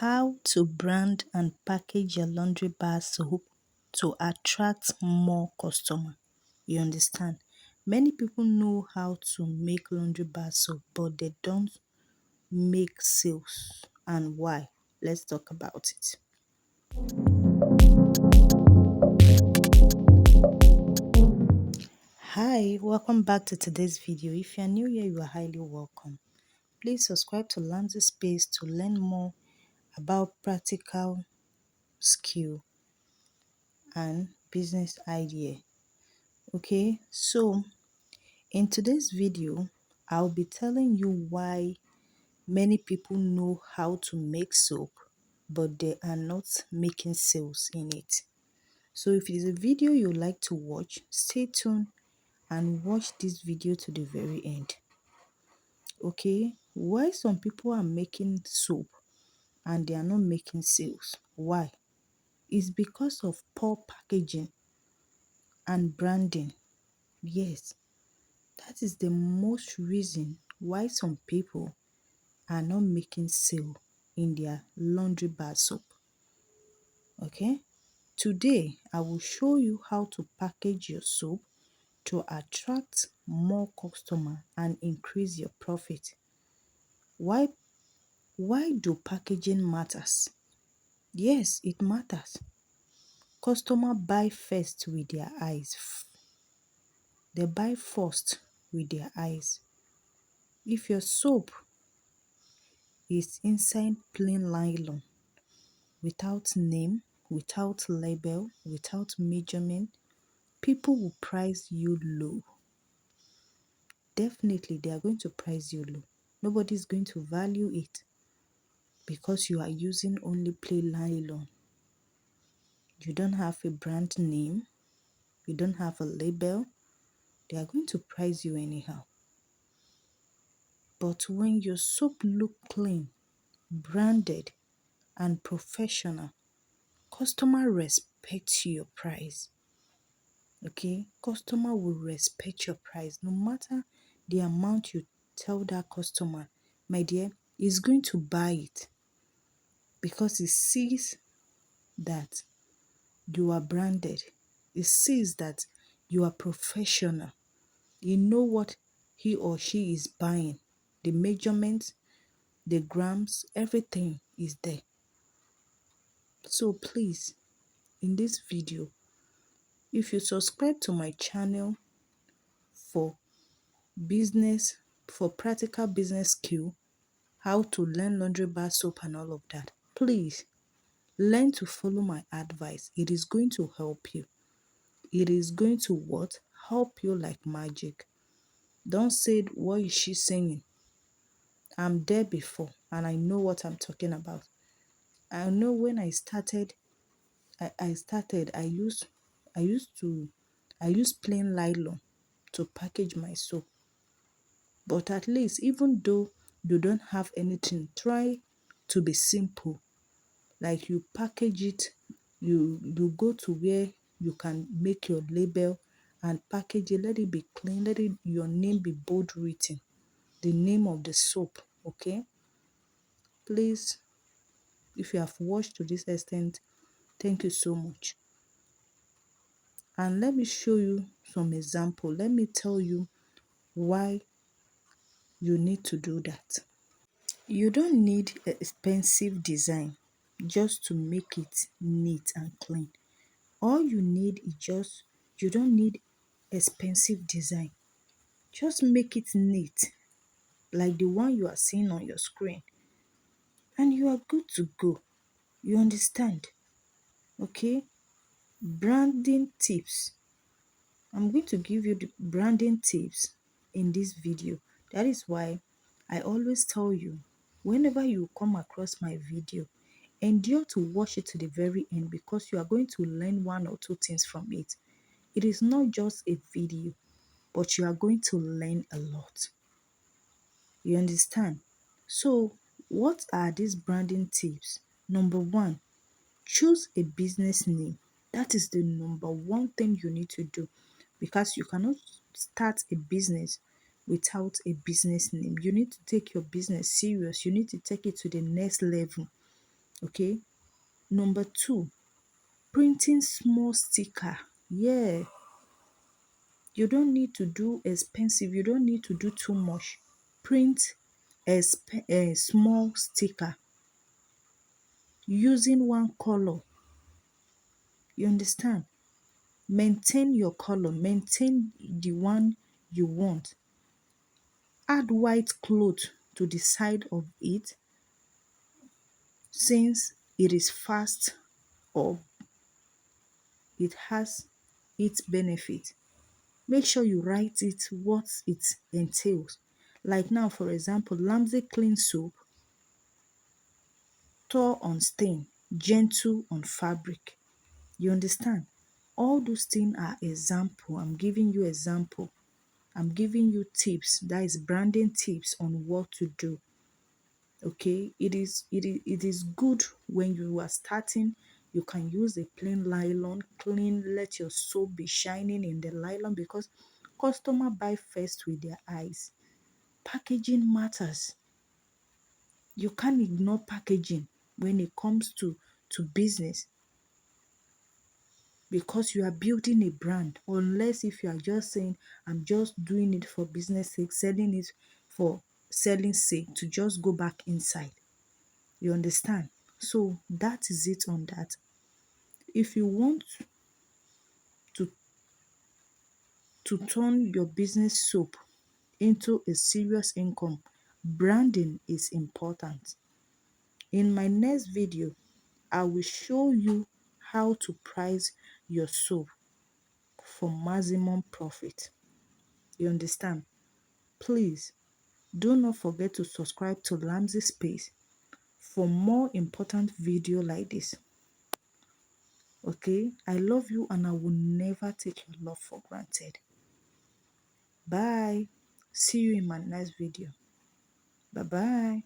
How to brand and package your laundry bar soap to attract more customer. You understand? Many people know how to make laundry bar soap, but they don't make sales. And why? Let's talk about it. Hi, welcome back to today's video. If you are new here, you are highly welcome. Please subscribe to Lamzy Space to learn more about practical skill and business idea. Okay, so in today's video, I'll be telling you why many people know how to make soap, but they are not making sales in it. So if it is a video you like to watch, stay tuned and watch this video to the very end. Okay, why some people are making soap and they are not making sales? Why? It's because of poor packaging and branding. Yes, that is the most reason why some people are not making sale in their laundry bar soap. Okay? Today, I will show you how to package your soap to attract more customer and increase your profit. Why why do packaging matters? Yes, it matters. Customer buy first with their eyes. They buy first with their eyes. If your soap is inside plain nylon, without name, without label, without measurement, people will price you low. Definitely, they are going to price you low. Nobody is going to value it because you are using only plain nylon. You don't have a brand name, you don't have a label, they are going to price you anyhow. But when your soap look clean, branded, and professional, customer respect your price. Okay, customer will respect your price no matter the amount you tell that customer. My dear, he's going to buy it because he sees that you are branded. He sees that you are professional. You know what he or she is buying. The measurements, the grams, everything is there. So please, in this video, if you subscribe to my channel for business, for practical business skill, how to learn laundry bar soap and all of that, please learn to follow my advice. It is going to help you. It is going to what? Help you like magic. Don't say, what is she saying? I'm there before and I know what I'm talking about. I know when I started, I used to I used plain nylon to package my soap. But at least, even though you don't have anything, try to be simple. Like you package it, you go to where you can make your label and package it. Let it be clean. Let it your name be bold written. The name of the soap. Okay. Please, if you have watched to this extent, thank you so much. And let me show you some example. Let me tell you why you need to do that. You don't need expensive design just to make it neat and clean. All you need is you don't need expensive design. Just make it neat, like the one you are seeing on your screen, and you are good to go. You understand? Okay? Branding tips. I'm going to give you the branding tips in this video. That is why I always tell you, whenever you come across my video, endure to watch it to the very end because you are going to learn one or two things from it. It is not just a video, but you are going to learn a lot. You understand? So, what are these branding tips? Number one, choose a business name. That is the number one thing you need to do because you cannot start a business without a business name. You need to take your business serious. You need to take it to the next level. Okay. Number two, printing small sticker. Yeah, you don't need to do expensive, you don't need to do too much. Print a small sticker using one color. You understand? Maintain your color, maintain the one you want. Add white cloth to the side of it since it is fast or it has its benefit. Make sure you write it what it entails. Like now, for example, Lamzy clean soap, tore on stain, gentle on fabric. You understand? All those things are example. I'm giving you example. I'm giving you tips. That is branding tips on what to do. Okay, it is good when you are starting. You can use a plain nylon, clean, let your soap be shining in the nylon because customer buy first with their eyes. Packaging matters. You can't ignore packaging when it comes to business because you are building a brand. Unless if you are just saying I'm just doing it for business sake, selling it for selling sake to just go back inside. You understand? So that is it on that. If you want to turn your business soap into a serious income, branding is important. In my next video, I will show you how to price your soap for maximum profit. You understand? Please do not forget to subscribe to Lamzy Space for more important video like this. Okay? I love you and I will never take your love for granted. Bye. See you in my next video. Bye bye.